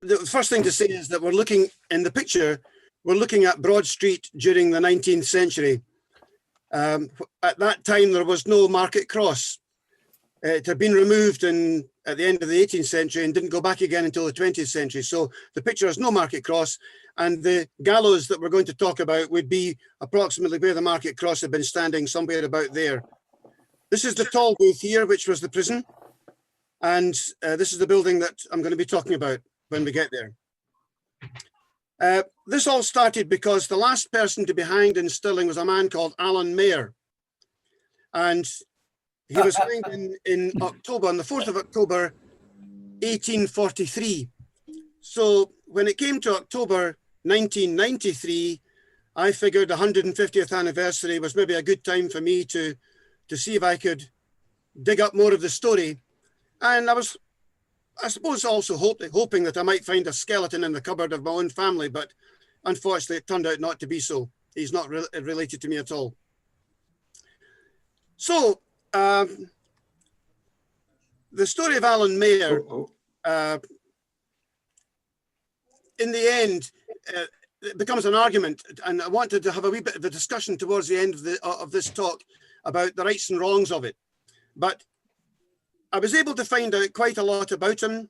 the first thing to say is that we're looking in the picture, we're looking at Broad Street during the 19th century. At that time, there was no Market Cross. It had been removed at the end of the 18th century and didn't go back again until the 20th century. So the picture has no Market Cross, and the gallows that we're going to talk about would be approximately where the Market Cross had been standing, somewhere about there. This is the tall booth here, which was the prison. And this is the building that I'm going to be talking about when we get there. This all started because the last person to be hanged in Stirling was a man called Alan Mair. And he was hanged in October, on the 4th of October, 1843. So when it came to October 1993, I figured the 150th anniversary was maybe a good time for me to see if I could dig up more of the story. And I was, I suppose, also hoping that I might find a skeleton in the cupboard of my own family, but unfortunately it turned out not to be so. He's not related to me at all. So, the story of Alan Mair, in the end, it becomes an argument, and I wanted to have a wee bit of a discussion towards the end of this talk about the rights and wrongs of it. But I was able to find out quite a lot about him.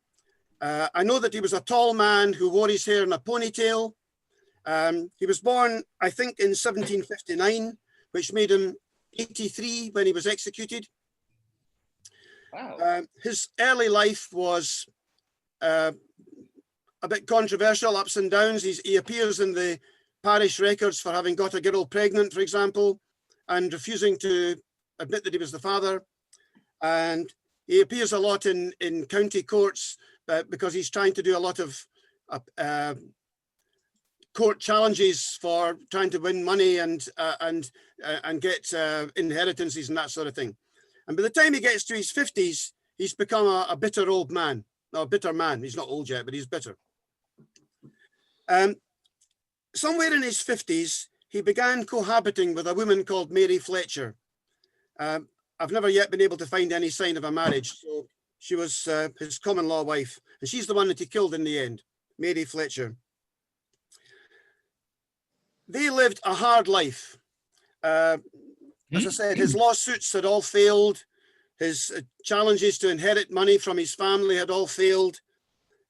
I know that he was a tall man who wore his hair in a ponytail. He was born, I think, in 1759, which made him 83 when he was executed. Wow. His early life was a bit controversial, ups and downs. He appears in the parish records for having got a girl pregnant, for example, and refusing to admit that he was the father. And he appears a lot in county courts because he's trying to do a lot of court challenges for trying to win money and get inheritances and that sort of thing. And by the time he gets to his 50s, he's become a bitter old man. No, a bitter man. He's not old yet, but he's bitter. Somewhere in his 50s, he began cohabiting with a woman called Mary Fletcher. I've never yet been able to find any sign of a marriage. So she was his common law wife, and she's the one that he killed in the end, Mary Fletcher. They lived a hard life. As I said, his lawsuits had all failed. His challenges to inherit money from his family had all failed.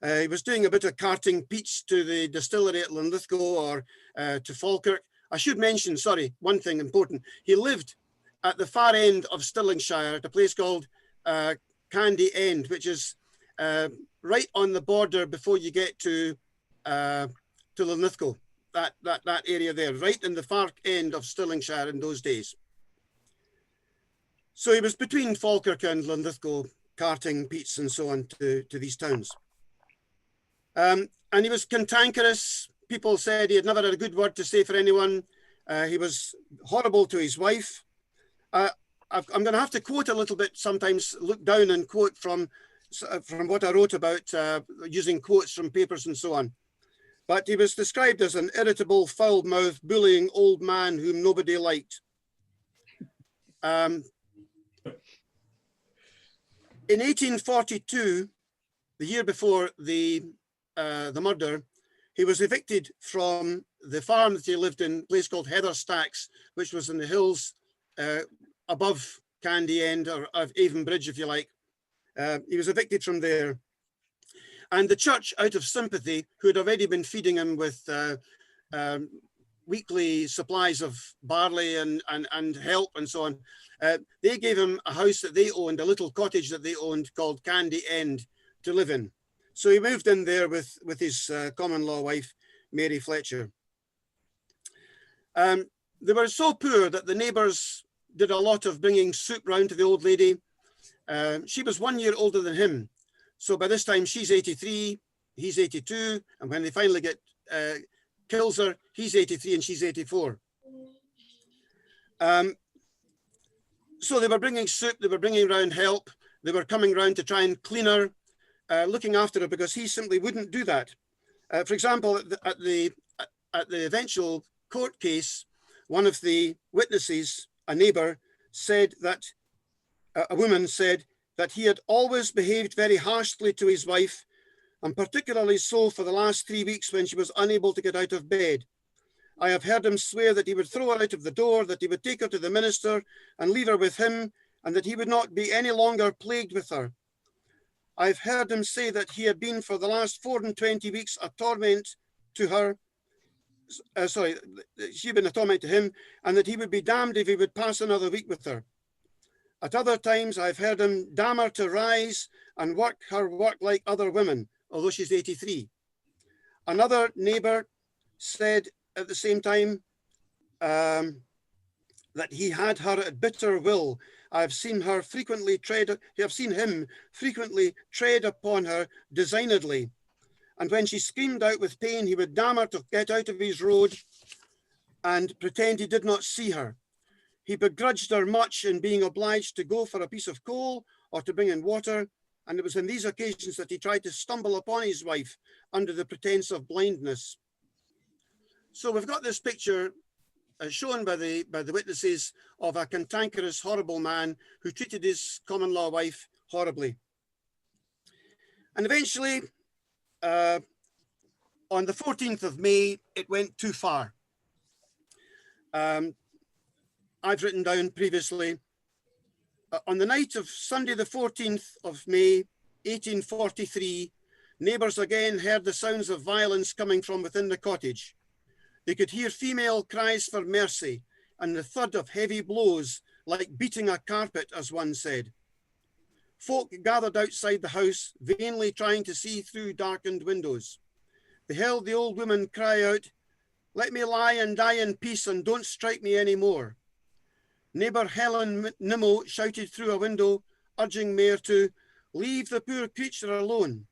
He was doing a bit of carting peats to the distillery at Linlithgow or to Falkirk. I should mention, sorry, one thing important. He lived at the far end of Stirlingshire at a place called Candy End, which is right on the border before you get to Linlithgow. That area there, right in the far end of Stirlingshire in those days. So he was between Falkirk and Linlithgow, carting peats and so on to these towns. And he was cantankerous. People said he had never had a good word to say for anyone. He was horrible to his wife. I'm going to have to quote a little bit, sometimes look down and quote from what I wrote about using quotes from papers and so on. But he was described as an irritable, foul-mouthed, bullying old man whom nobody liked. In 1842, the year before the murder, he was evicted from the farm that he lived in, a place called Heather Stacks, which was in the hills above Candy End, or Avon Bridge, if you like. He was evicted from there. And the church, out of sympathy, who had already been feeding him with weekly supplies of barley and help and so on, they gave him a house that they owned, a little cottage that they owned called Candy End to live in. So he moved in there with his common law wife, Mary Fletcher. They were so poor that the neighbours did a lot of bringing soup round to the old lady. She was 1 year older than him. So by this time, she's 83, he's 82. And when they finally kills her, he's 83 and she's 84. So they were bringing soup, they were bringing around help. They were coming around to try and clean her, looking after her, because he simply wouldn't do that. For example, at the eventual court case, one of the witnesses, a neighbour, said that, a woman said that he had always behaved very harshly to his wife and particularly so for the last 3 weeks when she was unable to get out of bed. I have heard him swear that he would throw her out of the door, that he would take her to the minister and leave her with him, and that he would not be any longer plagued with her. I've heard him say that he had been for the last 24 weeks a torment to her. She'd been a torment to him, and that he would be damned if he would pass another week with her. At other times, I've heard him damn her to rise and work her work like other women, although she's 83. Another neighbour said at the same time that he had her at bitter will. I've seen him frequently tread upon her designedly. And when she screamed out with pain, he would damn her to get out of his road and pretend he did not see her. He begrudged her much in being obliged to go for a piece of coal or to bring in water. And it was on these occasions that he tried to stumble upon his wife under the pretense of blindness. So we've got this picture shown by the witnesses of a cantankerous, horrible man who treated his common law wife horribly. And eventually, on the 14th of May, it went too far. I've written down previously, on the night of Sunday, the 14th of May, 1843, neighbours again heard the sounds of violence coming from within the cottage. They could hear female cries for mercy and the thud of heavy blows, like beating a carpet, as one said. Folk gathered outside the house, vainly trying to see through darkened windows. They heard the old woman cry out, "Let me lie and die in peace and don't strike me any more." Neighbour Helen Nimmo shouted through a window, urging Mair to leave the poor creature alone.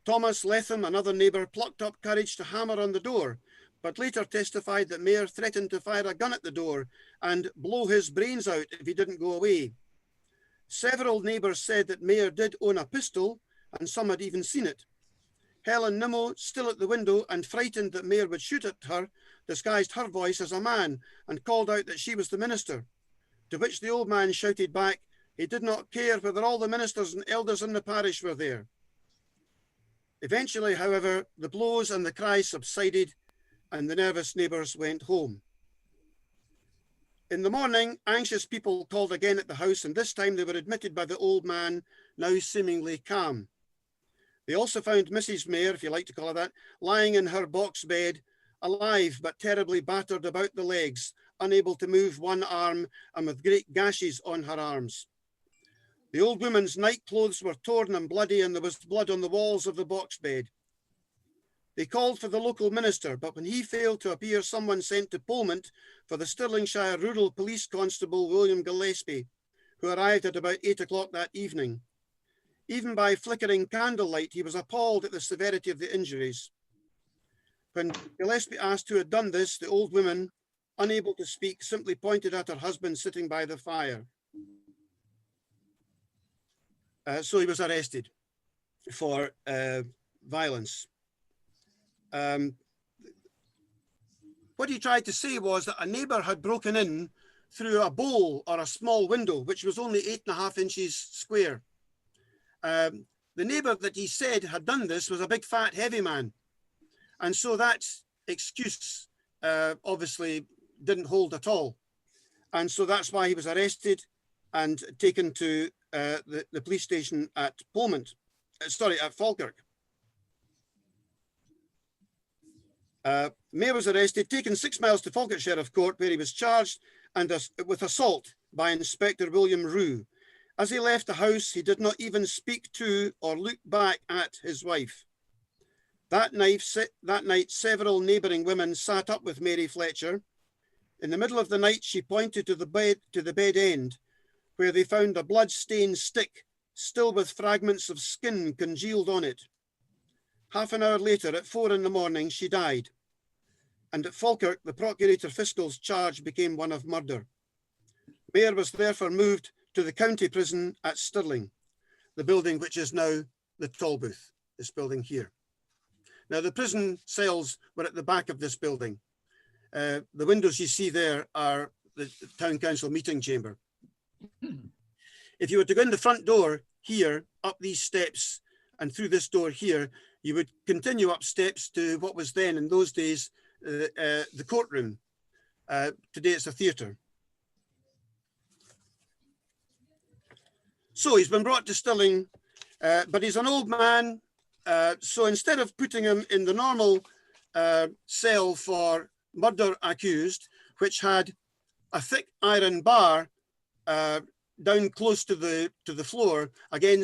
Thomas Letham, another neighbour, plucked up courage to hammer on the door, but later testified that Mair threatened to fire a gun at the door and blow his brains out if he didn't go away. Several neighbours said that Mair did own a pistol, and some had even seen it. Helen Nimmo, still at the window and frightened that Mair would shoot at her, disguised her voice as a man and called out that she was the minister, to which the old man shouted back he did not care whether all the ministers and elders in the parish were there. Eventually, however, the blows and the cries subsided and the nervous neighbours went home. In the morning, anxious people called again at the house, and this time they were admitted by the old man, now seemingly calm. They also found Mrs. Mair, if you like to call her that, lying in her box bed, alive but terribly battered about the legs, unable to move one arm and with great gashes on her arms. The old woman's night clothes were torn and bloody, and there was blood on the walls of the box bed. They called for the local minister, but when he failed to appear, someone sent to Polmont for the Stirlingshire Rural Police Constable William Gillespie, who arrived at about 8 o'clock that evening. Even by flickering candlelight, he was appalled at the severity of the injuries. When Gillespie asked who had done this, the old woman, unable to speak, simply pointed at her husband sitting by the fire. So he was arrested for violence. What he tried to say was that a neighbour had broken in through a bowl or a small window, which was only 8.5 inches square. The neighbour that he said had done this was a big, fat, heavy man. And so that excuse obviously didn't hold at all. And so that's why he was arrested and taken to the police station at Polmont, at Falkirk. Mair was arrested, taken 6 miles to Falkirk Sheriff Court, where he was charged with assault by Inspector William Rue. As he left the house, he did not even speak to or look back at his wife. That night, several neighbouring women sat up with Mary Fletcher. In the middle of the night, she pointed to the bed end, where they found a blood-stained stick, still with fragments of skin congealed on it. Half an hour later, at 4 in the morning, she died. And at Falkirk, the Procurator Fiscal's charge became one of murder. Mair was therefore moved to the county prison at Stirling, the building which is now the Tolbooth, this building here. Now, the prison cells were at the back of this building. The windows you see there are the town council meeting chamber. If you were to go in the front door here, up these steps and through this door here, you would continue up steps to what was then, in those days, the courtroom. Today it's a theatre. So he's been brought to Stirling, but he's an old man. So instead of putting him in the normal cell for murder accused, which had a thick iron bar down close to the floor, again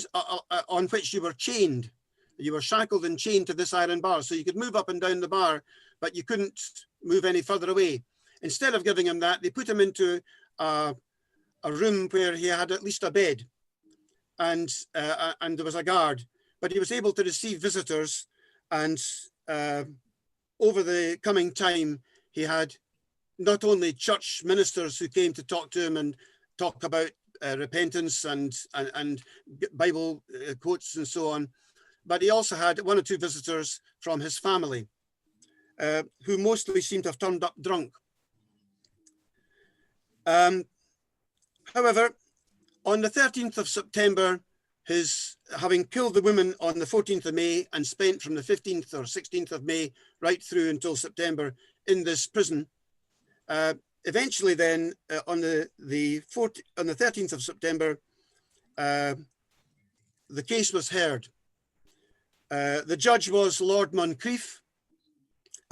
on which you were chained. You were shackled and chained to this iron bar, so you could move up and down the bar, but you couldn't move any further away. Instead of giving him that, they put him into a room where he had at least a bed, and there was a guard, but he was able to receive visitors. And over the coming time, he had not only church ministers who came to talk to him and talk about repentance and Bible quotes and so on, but he also had one or two visitors from his family, who mostly seemed to have turned up drunk. However, on the 13th of September, having killed the woman on the 14th of May and spent from the 15th or 16th of May right through until September in this prison, eventually then on the 13th of September, the case was heard. The judge was Lord Moncrieff,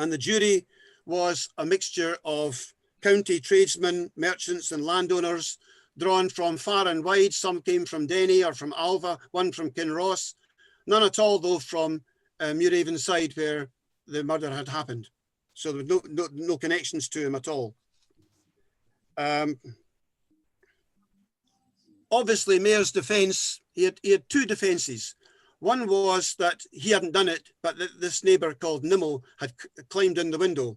and the jury was a mixture of county tradesmen, merchants and landowners, drawn from far and wide. Some came from Denny or from Alva, one from Kinross, none at all though from Muiravenside, where the murder had happened. So there were no connections to him at all. Obviously, Mair's defence, he had two defences. One was that he hadn't done it, but that this neighbour called Nimmo had climbed in the window.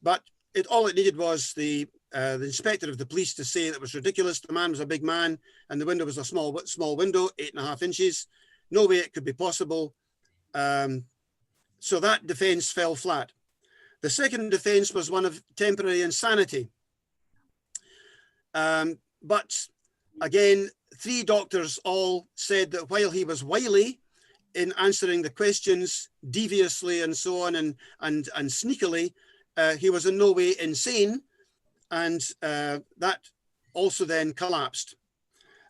But all it needed was the inspector of the police to say that it was ridiculous. The man was a big man, and the window was a small window, 8.5 inches. No way it could be possible. So that defence fell flat. The second defence was one of temporary insanity. But again, 3 doctors all said that while he was wily in answering the questions deviously and so on and sneakily, he was in no way insane, and that also then collapsed.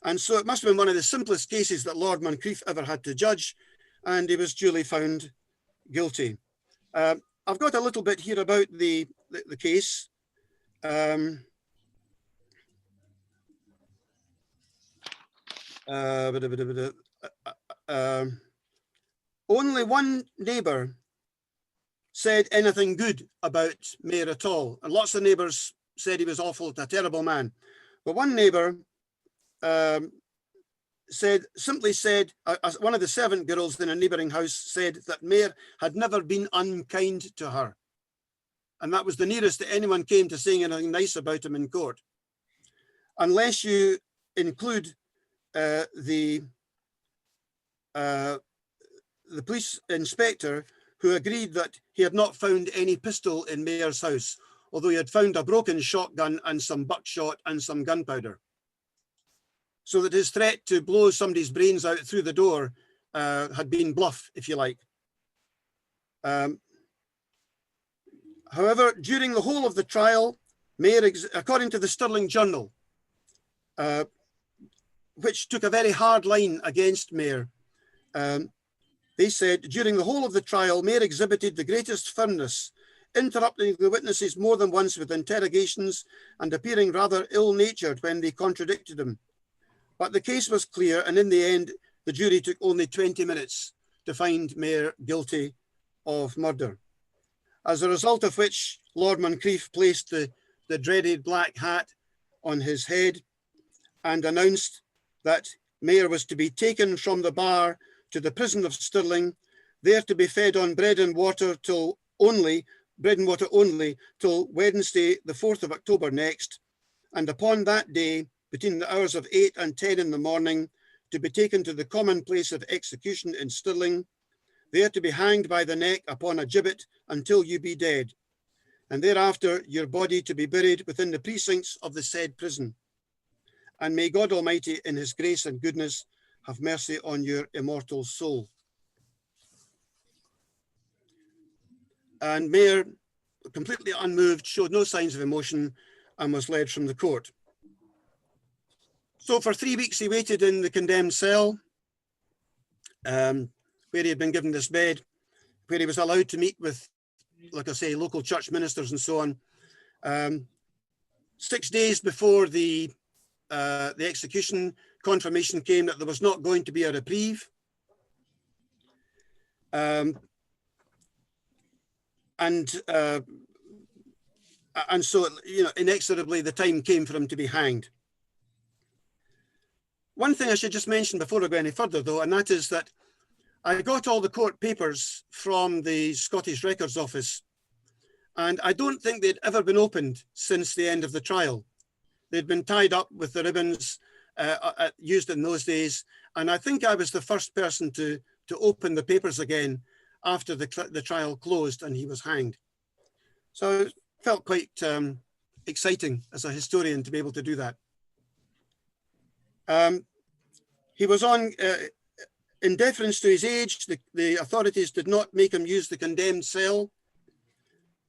And so it must have been one of the simplest cases that Lord Moncrieff ever had to judge, and he was duly found guilty. I've got a little bit here about the case. Only one neighbour said anything good about Mair at all, and lots of neighbours said he was awful, a terrible man. But one neighbour simply said, one of the servant girls in a neighbouring house said that Mair had never been unkind to her, and that was the nearest that anyone came to saying anything nice about him in court, unless you include the police inspector, who agreed that he had not found any pistol in Mair's house, although he had found a broken shotgun and some buckshot and some gunpowder. So that his threat to blow somebody's brains out through the door had been bluff, if you like. However, during the whole of the trial, Mair, according to the Stirling Journal, which took a very hard line against Mair, they said, during the whole of the trial, Mair exhibited the greatest firmness, interrupting the witnesses more than once with interrogations and appearing rather ill-natured when they contradicted him. But the case was clear, and in the end, the jury took only 20 minutes to find Mair guilty of murder. As a result of which, Lord Moncrieff placed the dreaded black hat on his head and announced that Mair was to be taken from the bar to the prison of Stirling, there to be fed on bread and water only till Wednesday, the 4th of October next, and upon that day, between the hours of 8 and 10 in the morning, to be taken to the common place of execution in Stirling, there to be hanged by the neck upon a gibbet until you be dead, and thereafter your body to be buried within the precincts of the said prison. And may God Almighty, in his grace and goodness, have mercy on your immortal soul. And Mair, completely unmoved, showed no signs of emotion and was led from the court. So for 3 weeks, he waited in the condemned cell, where he had been given this bed, where he was allowed to meet with, like I say, local church ministers and so on. 6 days before the execution, confirmation came that there was not going to be a reprieve. And so, you know, inexorably, the time came for him to be hanged. One thing I should just mention before I go any further, though, and that is that I got all the court papers from the Scottish Records Office, and I don't think they'd ever been opened since the end of the trial. They'd been tied up with the ribbons used in those days, and I think I was the first person to open the papers again after the trial closed and he was hanged. So it felt quite exciting as a historian to be able to do that. He was on, in deference to his age, the authorities did not make him use the condemned cell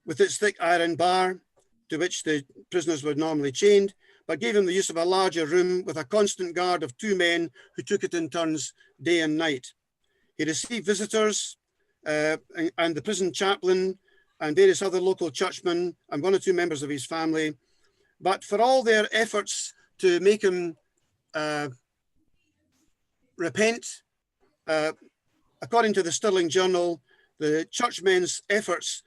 with its thick iron bar to which the prisoners were normally chained, but gave him the use of a larger room with a constant guard of 2 men who took it in turns day and night. He received visitors and the prison chaplain and various other local churchmen and 1 or 2 members of his family. But for all their efforts to make him repent, according to the Stirling Journal, the churchmen's efforts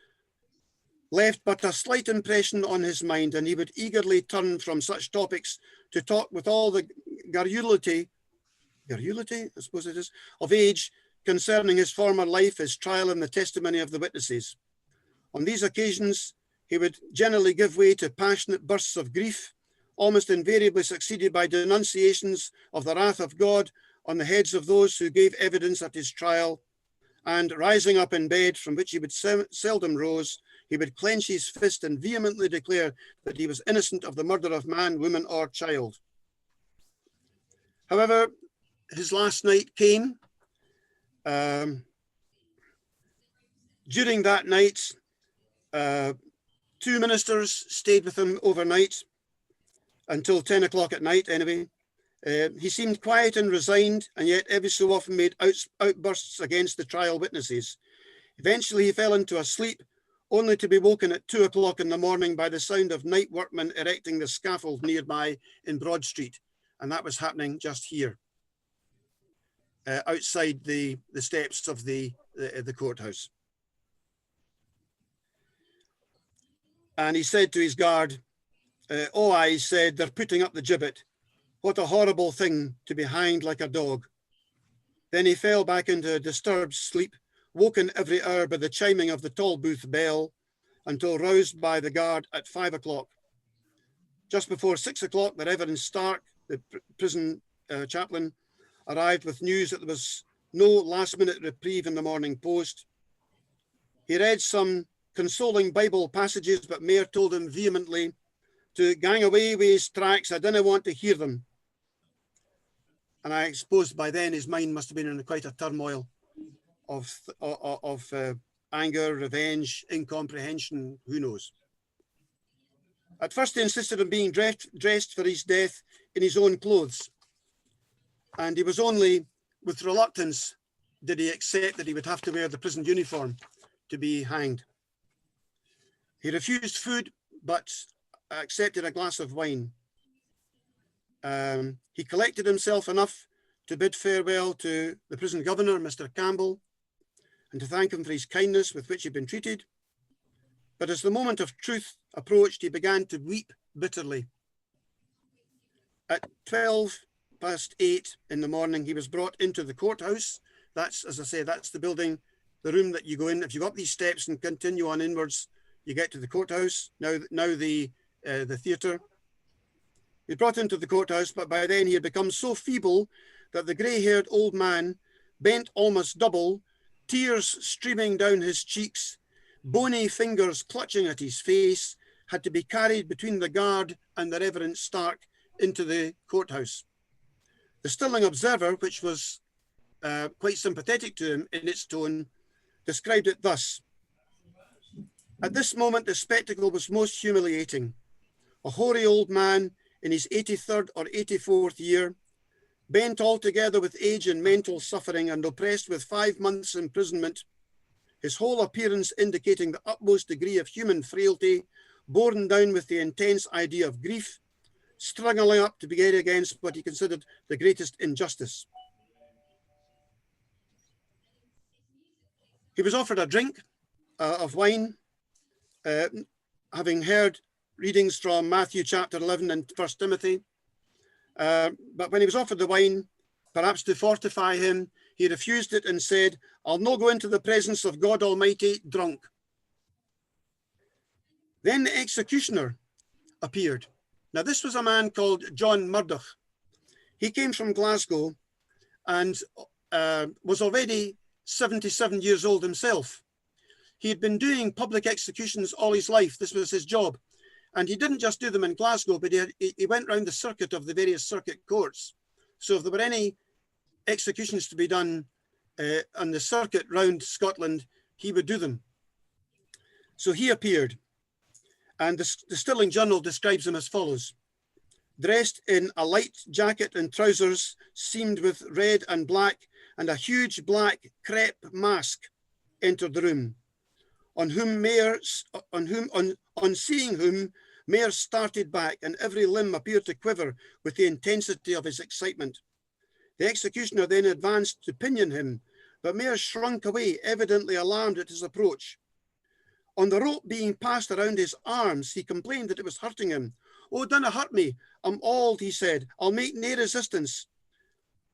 left but a slight impression on his mind, and he would eagerly turn from such topics to talk with all the garrulity, I suppose it is, of age concerning his former life, his trial, and the testimony of the witnesses. On these occasions, he would generally give way to passionate bursts of grief, almost invariably succeeded by denunciations of the wrath of God on the heads of those who gave evidence at his trial, and rising up in bed, from which he would seldom rose, he would clench his fist and vehemently declare that he was innocent of the murder of man, woman, or child. However, his last night came. During that night, 2 ministers stayed with him overnight, until 10 o'clock at night anyway. He seemed quiet and resigned, and yet every so often made outbursts against the trial witnesses. Eventually he fell into a sleep, only to be woken at 2 o'clock in the morning by the sound of night workmen erecting the scaffold nearby in Broad Street. And that was happening just here, outside the steps of the courthouse. And he said to his guard, "Oh, I said, they're putting up the gibbet. What a horrible thing to be hanged like a dog." Then he fell back into a disturbed sleep, woken every hour by the chiming of the Tolbooth bell, until roused by the guard at 5 o'clock. Just before 6 o'clock, the Reverend Stark, the prison chaplain, arrived with news that there was no last-minute reprieve in the Morning Post. He read some consoling Bible passages, but Mair told him vehemently to gang away with his tracts. I didn't want to hear them. And I suppose by then his mind must have been in quite a turmoil of anger, revenge, incomprehension, who knows. At first he insisted on being dressed for his death in his own clothes. And he was only with reluctance did he accept that he would have to wear the prison uniform to be hanged. He refused food, but accepted a glass of wine. He collected himself enough to bid farewell to the prison governor, Mr. Campbell, and to thank him for his kindness with which he'd been treated. But as the moment of truth approached, he began to weep bitterly. At 8:12 in the morning, he was brought into the courthouse. That's, as I say, that's the building, the room that you go in. If you go up these steps and continue on inwards, you get to the courthouse, now the theatre. He brought into the courthouse, but by then he had become so feeble that the grey-haired old man, bent almost double, tears streaming down his cheeks, bony fingers clutching at his face, had to be carried between the guard and the Reverend Stark into the courthouse. The Stirling Observer, which was quite sympathetic to him in its tone, described it thus: At this moment, the spectacle was most humiliating. A hoary old man in his 83rd or 84th year, bent altogether with age and mental suffering and oppressed with 5 months' imprisonment, his whole appearance indicating the utmost degree of human frailty, borne down with the intense idea of grief, struggling up to begin against what he considered the greatest injustice. He was offered a drink of wine, having heard readings from Matthew chapter 11 and 1 Timothy. But when he was offered the wine, perhaps to fortify him, he refused it and said, "I'll not go into the presence of God Almighty drunk." Then the executioner appeared. Now, this was a man called John Murdoch. He came from Glasgow and was already 77 years old himself. He had been doing public executions all his life. This was his job. And he didn't just do them in Glasgow, but he went round the circuit of the various circuit courts. So if there were any executions to be done on the circuit round Scotland, he would do them. So he appeared. And the Stirling Journal describes him as follows: dressed in a light jacket and trousers seamed with red and black, and a huge black crepe mask, entered the room. On seeing whom, Mair started back, and every limb appeared to quiver with the intensity of his excitement. The executioner then advanced to pinion him, but Mair shrunk away, evidently alarmed at his approach. On the rope being passed around his arms, he complained that it was hurting him. "Oh, dinna hurt me. I'm auld," he said. "I'll make nae resistance.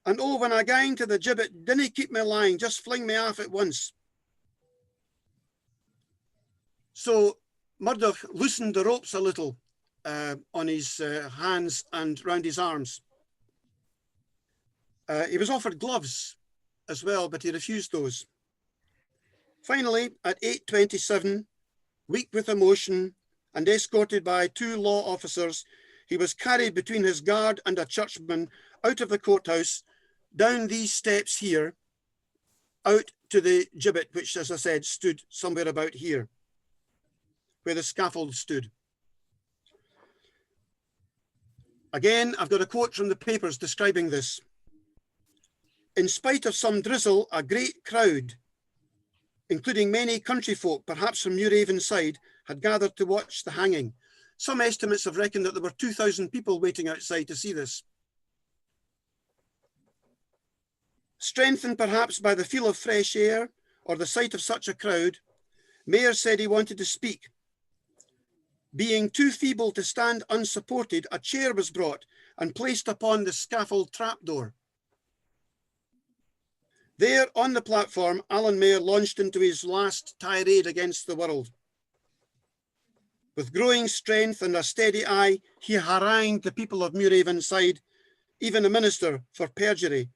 And oh, when I gang to the gibbet, dinna keep me lying, just fling me off at once." So Murdoch loosened the ropes a little on his hands and round his arms. He was offered gloves as well, but he refused those. Finally, at 8:27, weak with emotion and escorted by 2 law officers, he was carried between his guard and a churchman out of the courthouse, down these steps here, out to the gibbet, which, as I said, stood somewhere about here, where the scaffold stood. Again, I've got a quote from the papers describing this. "In spite of some drizzle, a great crowd, including many country folk, perhaps from Newhaven side, had gathered to watch the hanging." Some estimates have reckoned that there were 2,000 people waiting outside to see this. Strengthened perhaps by the feel of fresh air or the sight of such a crowd, Mair said he wanted to speak. Being too feeble to stand unsupported, a chair was brought and placed upon the scaffold trapdoor. There on the platform, Alan Mair launched into his last tirade against the world. With growing strength and a steady eye, he harangued the people of Newhaven side, even the minister, for perjury,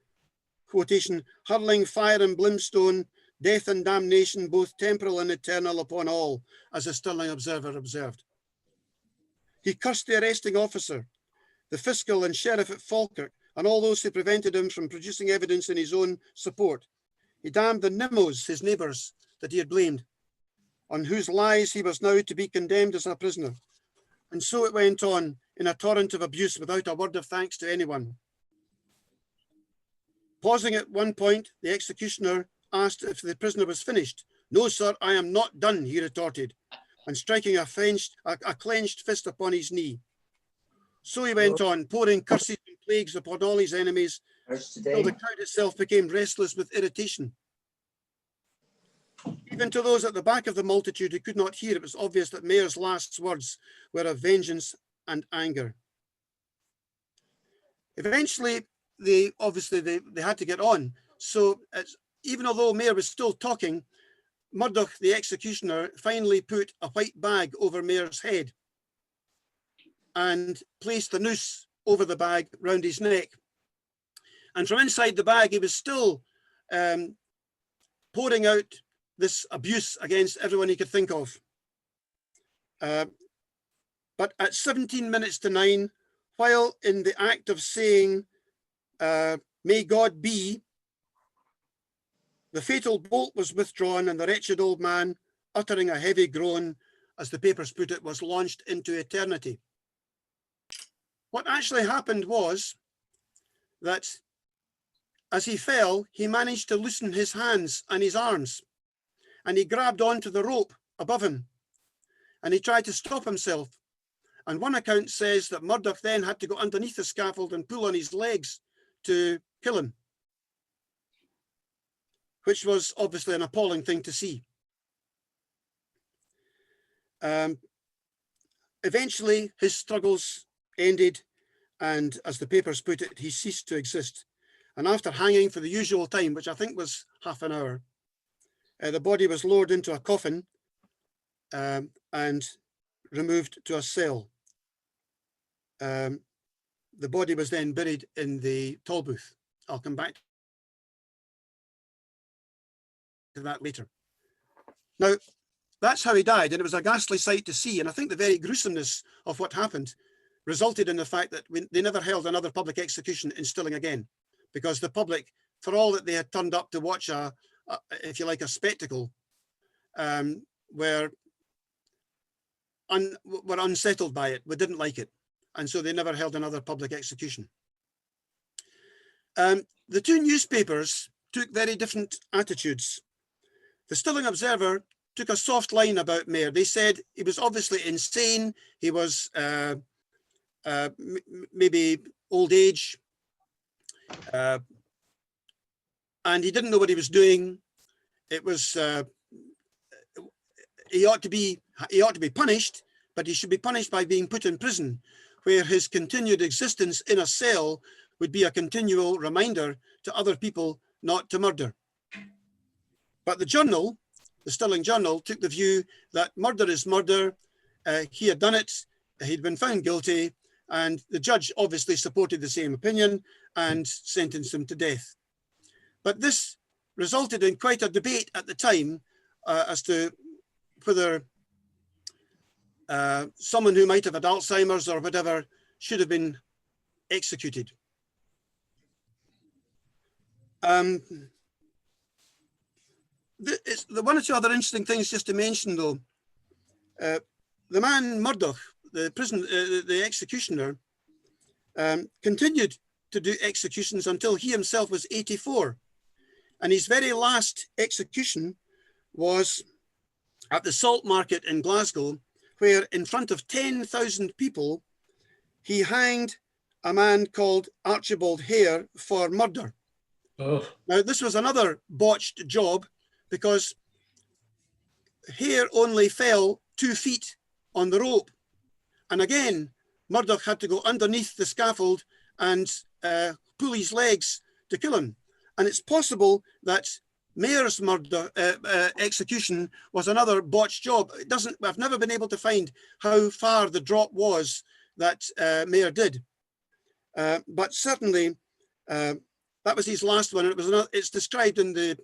quotation, "hurling fire and brimstone, death and damnation, both temporal and eternal, upon all," as the Stirling Observer observed. He cursed the arresting officer, the fiscal and sheriff at Falkirk, and all those who prevented him from producing evidence in his own support. He damned the Nimos, his neighbours, that he had blamed, on whose lies he was now to be condemned as a prisoner. And so it went on in a torrent of abuse without a word of thanks to anyone. Pausing at one point, the executioner asked if the prisoner was finished. "No, sir, I am not done," he retorted, and striking a clenched fist upon his knee. So he went on, pouring curses and plagues upon all his enemies, till the crowd itself became restless with irritation. Even to those at the back of the multitude who could not hear, it was obvious that Mair's last words were of vengeance and anger. Eventually, they had to get on. So even although Mair was still talking, Murdoch, the executioner, finally put a white bag over Mair's head and placed the noose over the bag round his neck. And from inside the bag, he was still pouring out this abuse against everyone he could think of. But at 17 minutes to 9, while in the act of saying, "May God be," the fatal bolt was withdrawn and the wretched old man uttering a heavy groan, as the papers put it, was launched into eternity. What actually happened was that as he fell, he managed to loosen his hands and his arms, and he grabbed onto the rope above him, and he tried to stop himself. And one account says that Murdoch then had to go underneath the scaffold and pull on his legs to kill him, which was obviously an appalling thing to see. Eventually, his struggles ended, and as the papers put it, he ceased to exist. And after hanging for the usual time, which I think was half an hour, the body was lowered into a coffin and removed to a cell. The body was then buried in the Tolbooth. I'll come back to that later. Now, that's how he died, and it was a ghastly sight to see. And I think the very gruesomeness of what happened resulted in the fact that they never held another public execution in Stirling again, because the public, for all that they had turned up to watch if you like, a spectacle, were unsettled by it. We didn't like it, and so they never held another public execution. The two newspapers took very different attitudes. The Stirling Observer took a soft line about Mair. They said he was obviously insane. He was maybe old age, and he didn't know what he was doing. It was he ought to be punished, but he should be punished by being put in prison, where his continued existence in a cell would be a continual reminder to other people not to murder. But the Journal, the Stirling Journal, took the view that murder is murder. He had done it, he'd been found guilty, and the judge obviously supported the same opinion and sentenced him to death. But this resulted in quite a debate at the time as to whether someone who might have had Alzheimer's or whatever should have been executed. The one or two other interesting things just to mention, though. The man Murdoch, the executioner, continued to do executions until he himself was 84. And his very last execution was at the Salt Market in Glasgow, where in front of 10,000 people, he hanged a man called Archibald Hare for murder. Oh. Now, this was another botched job, because Hare only fell 2 feet on the rope. And again, Murdoch had to go underneath the scaffold and pull his legs to kill him. And it's possible that Mair's murder execution was another botched job. I've never been able to find how far the drop was that Mair did. But certainly, that was his last one. It's described in the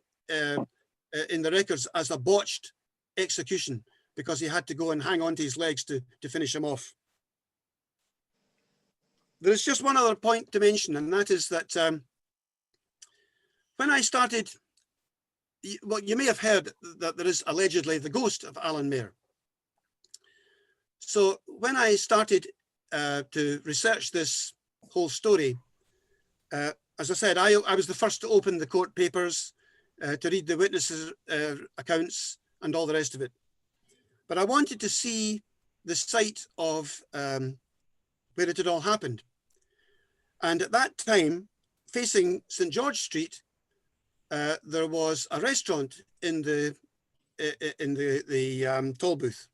records as a botched execution, because he had to go and hang on to his legs to finish him off. There's just one other point to mention, and that is that when I started, well, you may have heard that there is allegedly the ghost of Alan Mair. So when I started to research this whole story, as I said, I was the first to open the court papers, to read the witnesses' accounts and all the rest of it. But I wanted to see the site of where it had all happened. And at that time, facing St. George Street, there was a restaurant in the toll booth.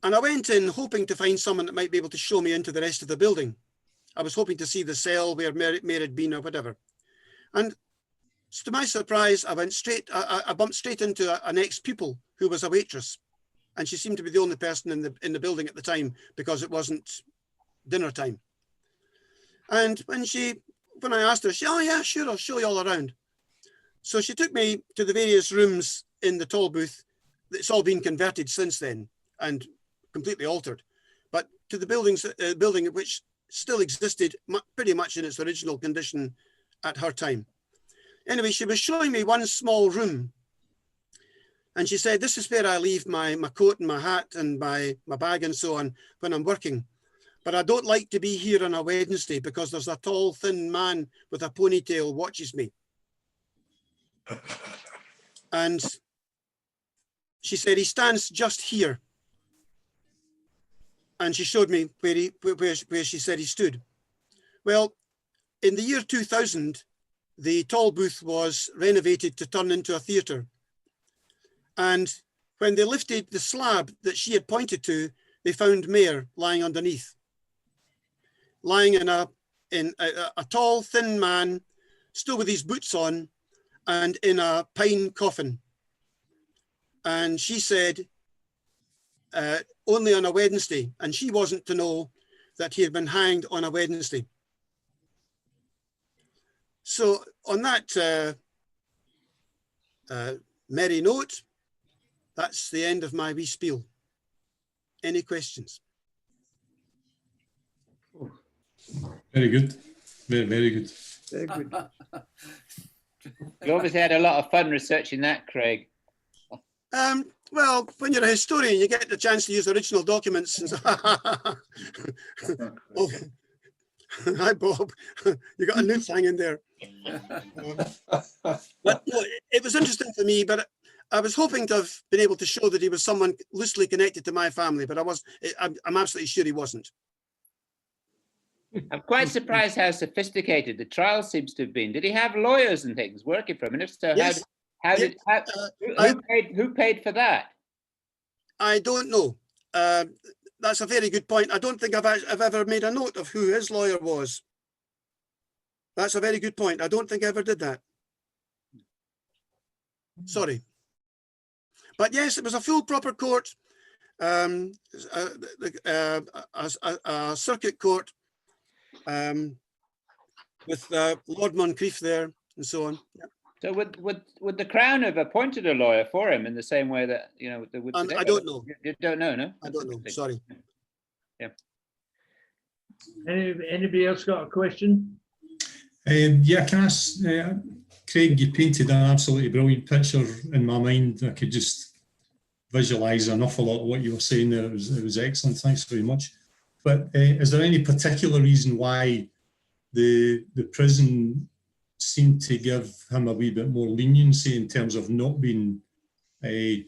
And I went in hoping to find someone that might be able to show me into the rest of the building. I was hoping to see the cell where Mair had been or whatever. And to my surprise, I bumped straight into an ex-pupil who was a waitress. And she seemed to be the only person in the building at the time, because it wasn't dinner time. And when I asked her, she, oh yeah, sure, I'll show you all around. So she took me to the various rooms in the toll booth. It's all been converted since then and completely altered. But to the building which still existed pretty much in its original condition at her time. Anyway, she was showing me one small room. And she said, this is where I leave my coat and my hat and my bag and so on when I'm working. But I don't like to be here on a Wednesday because there's a tall, thin man with a ponytail watches me. And she said, he stands just here. And she showed me where she said he stood. Well, in the year 2000, the tall booth was renovated to turn into a theatre. And when they lifted the slab that she had pointed to, they found Mair lying underneath, lying in a tall, thin man, still with his boots on, and in a pine coffin. And she said, only on a Wednesday, and she wasn't to know that he had been hanged on a Wednesday. So on that merry note, that's the end of my wee spiel. Any questions? Very good. Very, very good. Very good. You obviously had a lot of fun researching that, Craig. Well, when you're a historian, you get the chance to use original documents. Oh, hi, Bob. You got a noose hanging there. But no, it was interesting for me, but I was hoping to have been able to show that he was someone loosely connected to my family, but I'm absolutely sure he wasn't. I'm quite surprised how sophisticated the trial seems to have been. Did he have lawyers and things working for him? And if so, Yes. who paid for that? I don't know. That's a very good point. I don't think I've ever made a note of who his lawyer was. That's a very good point. I don't think I ever did that. Sorry. But yes, it was a full proper court, a circuit court with Lord Moncrieff there and so on. Yeah. So would the Crown have appointed a lawyer for him in the same way that, you know, they would today? I don't know. You don't know, no? I don't know. Sorry. Yeah. Anybody else got a question? Yeah, can I ask, Craig, you painted an absolutely brilliant picture in my mind. I could just visualise an awful lot of what you were saying there. It was excellent. Thanks very much. But is there any particular reason why the prison seemed to give him a wee bit more leniency in terms of not being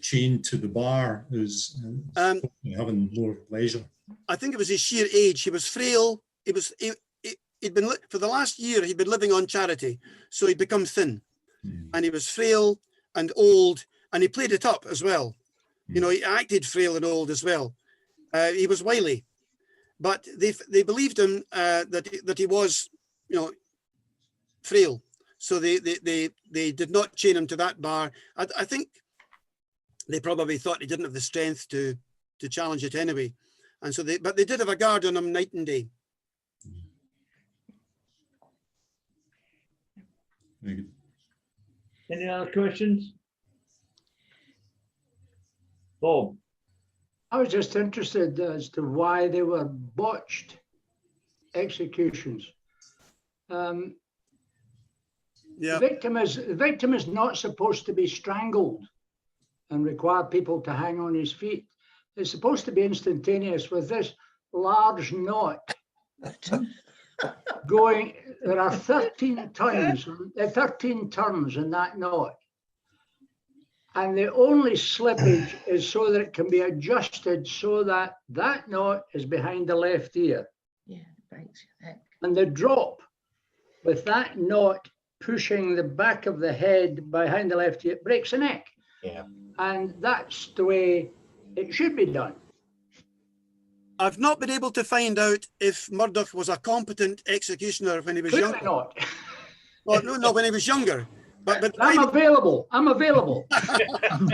chained to the bar, as having more leisure? I think it was his sheer age. He was frail. He'd been, for the last year, he'd been living on charity. So he'd become thin and he was frail and old, and he played it up as well. You know, he acted frail and old as well. He was wily, but they believed him that he was, you know, frail. So they did not chain him to that bar. I think they probably thought he didn't have the strength to challenge it anyway. And so but they did have a guard on him night and day. Very good. Any other questions? Bob? I was just interested as to why they were botched executions. The victim is not supposed to be strangled and require people to hang on his feet. It's supposed to be instantaneous with this large knot going. There are 13 turns in that knot. And the only slippage is so that it can be adjusted so that that knot is behind the left ear. Yeah, breaks your neck. And the drop with that knot pushing the back of the head behind the left ear breaks the neck. Yeah. And that's the way it should be done. I've not been able to find out if Murdoch was a competent executioner when he was Clearly younger. not. Well, no, when he was younger. But I'm available. I'm available. I'm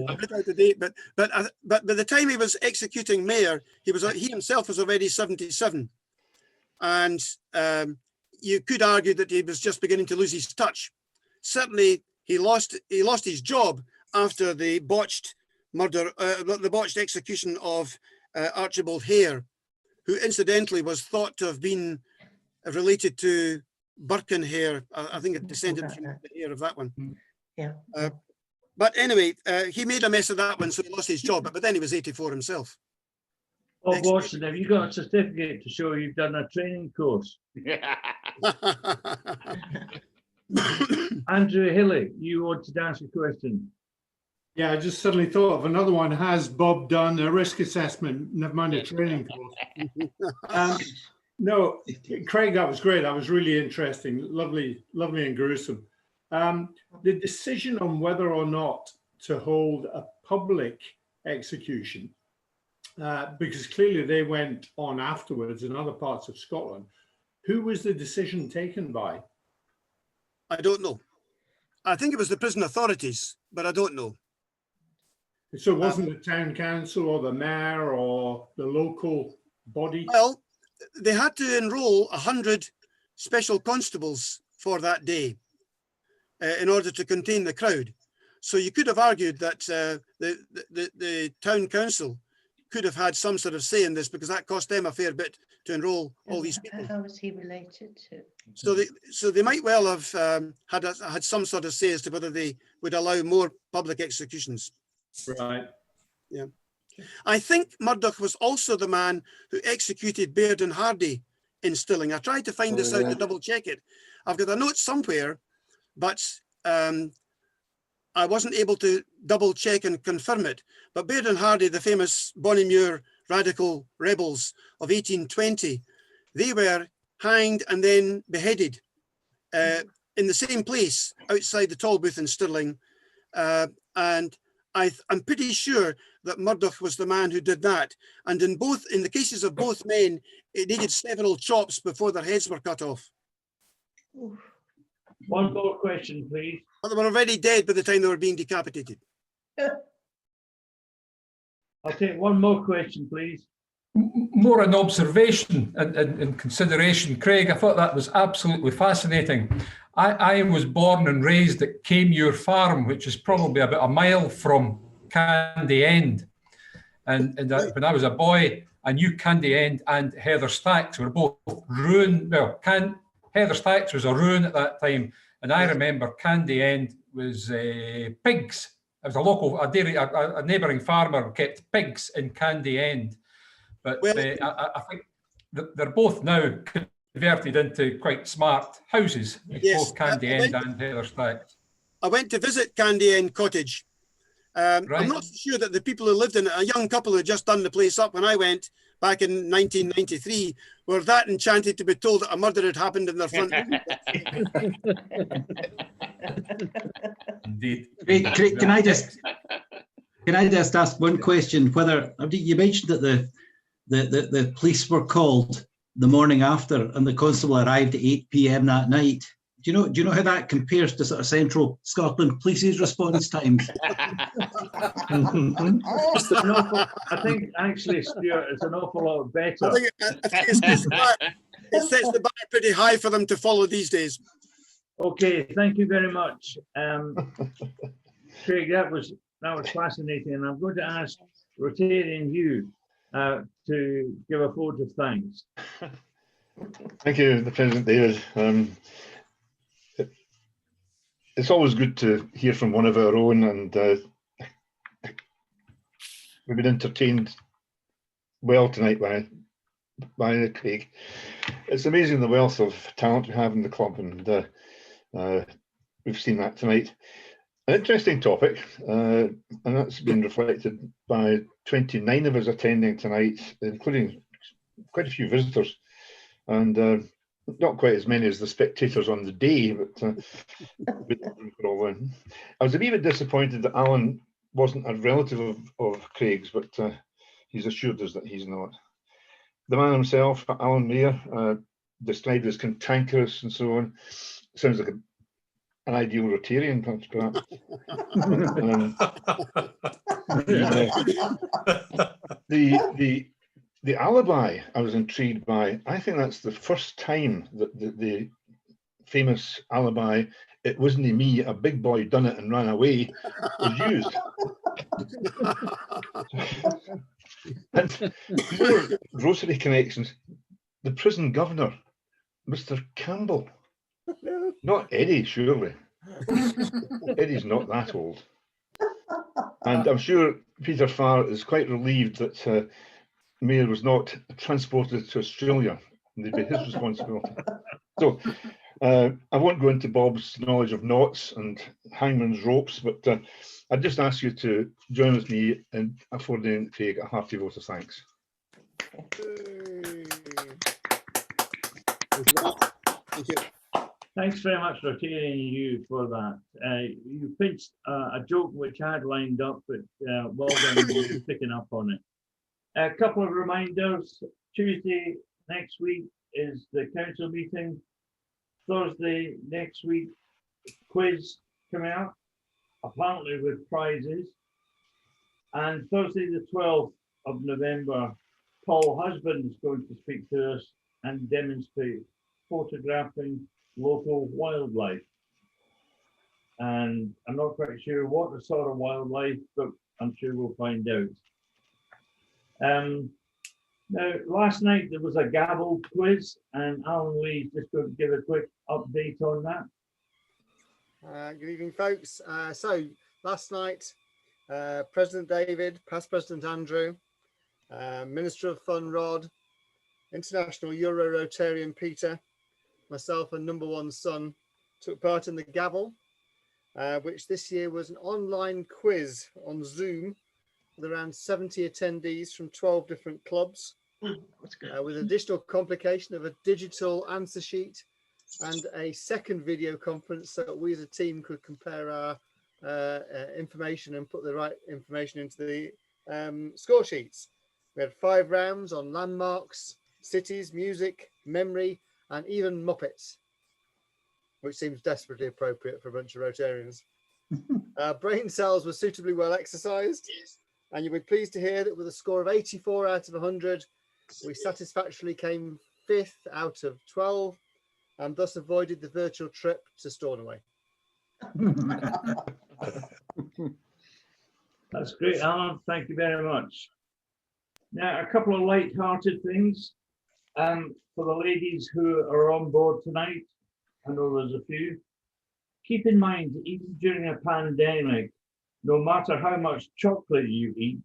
a bit out of date, but by the time he was executing Mair, he himself was already 77, and you could argue that he was just beginning to lose his touch. Certainly, he lost his job after the botched murder, the botched execution of Archibald Hare, who incidentally was thought to have been related to Birkenhair. I think it descended from the hair of that one. Yeah. But anyway, he made a mess of that one, so he lost his job. But then he was 84 himself. Bob Excellent. Watson, have you got a certificate to show you've done a training course? Andrew Hilly, you wanted to ask a question. Yeah, I just suddenly thought of another one. Has Bob done a risk assessment, never mind a training course? No, Craig, that was great. That was really interesting. Lovely, lovely and gruesome. The decision on whether or not to hold a public execution, because clearly they went on afterwards in other parts of Scotland. Who was the decision taken by? I don't know. I think it was the prison authorities, but I don't know. So it wasn't the town council or the mayor or the local body? Well, they had to enroll 100 special constables for that day in order to contain the crowd. So you could have argued that the town council could have had some sort of say in this, because that cost them a fair bit to enroll all these people. How was he related to? So they might well have had some sort of say as to whether they would allow more public executions. Right. Yeah. I think Murdoch was also the man who executed Baird and Hardy in Stirling. I tried to find this out to double check it. I've got a note somewhere, but I wasn't able to double check and confirm it. But Baird and Hardy, the famous Bonnie radical rebels of 1820, they were hanged and then beheaded in the same place outside the Tolbooth in Stirling. And I'm pretty sure that Murdoch was the man who did that. And in the cases of both men, it needed several chops before their heads were cut off. One more question, please. But they were already dead by the time they were being decapitated. I'll take one more question, please. More an observation and consideration. Craig, I thought that was absolutely fascinating. I was born and raised at Cameure Farm, which is probably about a mile from Candy End. And when I was a boy, I knew Candy End and Heather Stacks were both ruined. Well, Heather Stacks was a ruin at that time. And I remember Candy End was pigs. It was a neighbouring farmer kept pigs in Candy End. But I think they're both now converted into quite smart houses, Yes, both Candy End and Heather Stacks. I went to visit Candy End Cottage. Right. I'm not so sure that the people who lived in it, a young couple who had just done the place up when I went back in 1993, were that enchanted to be told that a murder had happened in their front room. Indeed. Craig, can I just ask one question? Whether you mentioned that the police were called the morning after and the constable arrived at 8 p.m. that night. Do you know how that compares to sort of Central Scotland Police's response times? I think actually, Stuart, it's an awful lot better. I think it sets the bar pretty high for them to follow these days. Okay, thank you very much, Craig. That was fascinating, and I'm going to ask Rotarian Hugh to give a vote of thanks. Thank you, the President David. It's always good to hear from one of our own, and we've been entertained well tonight by Craig. It's amazing the wealth of talent we have in the club, and we've seen that tonight. An interesting topic, and that's been reflected by 29 of us attending tonight, including quite a few visitors, and not quite as many as the spectators on the day, but I was a wee bit disappointed that Alan wasn't a relative of Craig's, but he's assured us that he's not. The man himself, Alan Mair, described as cantankerous and so on. Sounds like an ideal Rotarian, perhaps. The alibi I was intrigued by. I think that's the first time that the famous alibi, "it wasn't me, a big boy done it and ran away," was used. And more grocery connections. The prison governor, Mr. Campbell, not Eddie, surely. Eddie's not that old. And I'm sure Peter Farr is quite relieved that Mair was not transported to Australia. They'd be his responsibility. So I won't go into Bob's knowledge of knots and hangman's ropes, but I'd just ask you to join with me in affording Craig a hearty vote of thanks. Thank you. Thanks very much, Rotarian you, for that. You pitched a joke which I had lined up, but well done for picking up on it. A couple of reminders. Tuesday next week is the council meeting. Thursday next week, quiz coming out, apparently with prizes. And Thursday the 12th of November, Paul Husband is going to speak to us and demonstrate photographing local wildlife. And I'm not quite sure what the sort of wildlife, but I'm sure we'll find out. Now, last night there was a gavel quiz, and Alan Lee's just going to give a quick update on that. Good evening, folks. So last night, President David, past President Andrew, Minister of Fun Rod, International Euro Rotarian Peter, myself and number one son took part in the gavel, which this year was an online quiz on Zoom with around 70 attendees from 12 different clubs, with additional complication of a digital answer sheet and a second video conference so that we as a team could compare our information and put the right information into the score sheets. We had 5 rounds on landmarks, cities, music, memory, and even Muppets, which seems desperately appropriate for a bunch of Rotarians. Brain cells were suitably well exercised, and you'll be pleased to hear that with a score of 84 out of 100, we satisfactorily came 5th out of 12, and thus avoided the virtual trip to Stornoway. That's great, Alan. Thank you very much. Now, a couple of light-hearted things. For the ladies who are on board tonight, I know there's a few. Keep in mind, even during a pandemic, no matter how much chocolate you eat,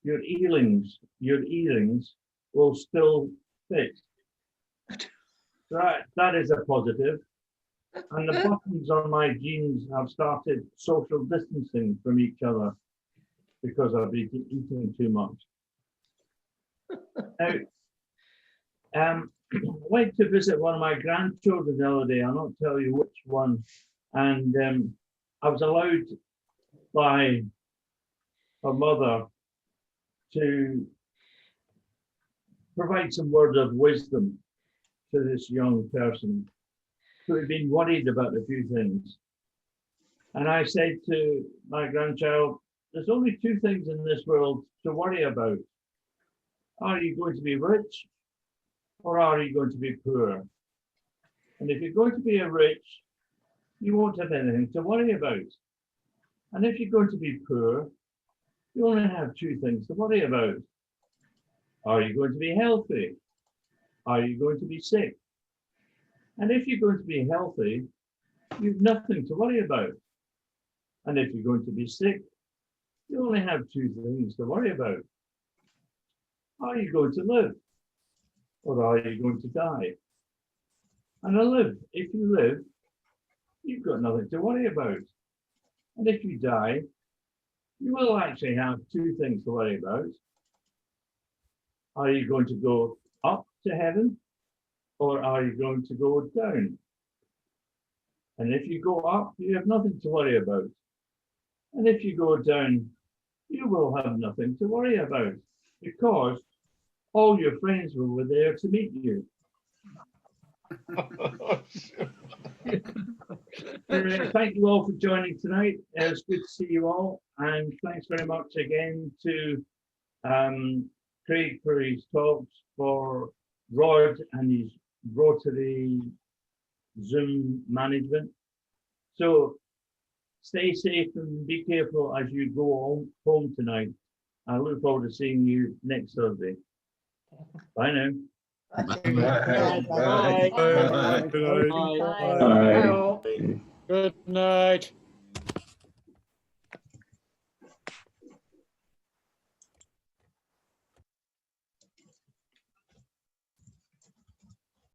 your earrings will still fit. That is a positive. And the buttons on my jeans have started social distancing from each other because I've been eating too much. Now, I went to visit one of my grandchildren the other day. I'll not tell you which one. And I was allowed by her mother to provide some words of wisdom to this young person who had been worried about a few things. And I said to my grandchild, there's only 2 things in this world to worry about. Are you going to be rich? Or are you going to be poor? And if you're going to be rich, you won't have anything to worry about. And if you're going to be poor, you only have 2 things to worry about. Are you going to be healthy? Are you going to be sick? And if you're going to be healthy, you've nothing to worry about. And if you're going to be sick, you only have 2 things to worry about. Are you going to live? Or are you going to die? And if you live, you've got nothing to worry about. And if you die, you will actually have 2 things to worry about. Are you going to go up to heaven? Or are you going to go down? And if you go up, you have nothing to worry about. And if you go down, you will have nothing to worry about, because all your friends were there to meet you. Thank you all for joining tonight. It's good to see you all, and thanks very much again to Craig for his talks, for Rod and his Rotary Zoom management. So stay safe and be careful as you go home tonight. I look forward to seeing you next Thursday. Bye now. Bye. Bye. Bye. Bye. Good night.